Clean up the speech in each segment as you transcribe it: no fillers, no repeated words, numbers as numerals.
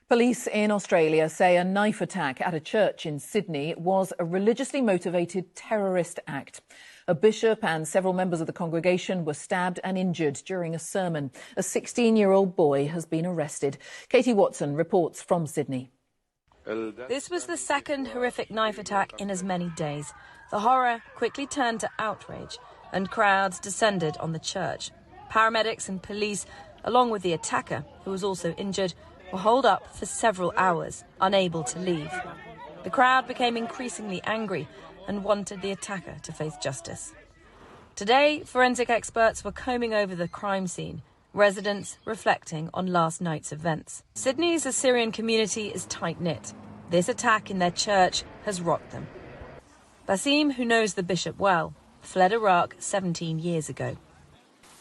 Police in Australia say a knife attack at a church in Sydney was a religiously motivated terrorist act. A bishop and several members of the congregation were stabbed and injured during a sermon. A 16-year-old boy has been arrested. Katie Watson reports from Sydney. This was the second horrific knife attack in as many days. The horror quickly turned to outrage, and crowds descended on the church. Paramedics and police, along with the attacker, who was also injured, were holed up for several hours, unable to leave. The crowd became increasingly angry and wanted the attacker to face justice. Today, forensic experts were combing over the crime scene, residents reflecting on last night's events. Sydney's Assyrian community is tight-knit. This attack in their church has rocked them. Basim, who knows the bishop well, fled Iraq 17 years ago.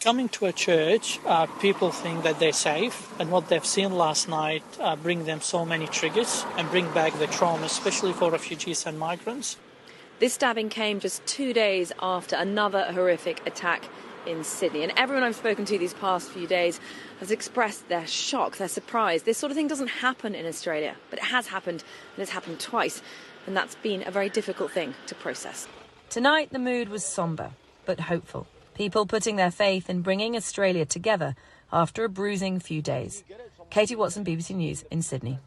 Coming to a church, people think that they're safe, and what they've seen last night bring them so many triggers and bring back the trauma, especially for refugees and migrants. This stabbing came just 2 days after another horrific attack in Sydney, and everyone I've spoken to these past few days has expressed their shock, their surprise. This sort of thing doesn't happen in Australia, but it has happened, and it's happened twice, and that's been a very difficult thing to process. Tonight the mood was sombre, but hopeful. People putting their faith in bringing Australia together after a bruising few days. Katie Watson, BBC News in Sydney.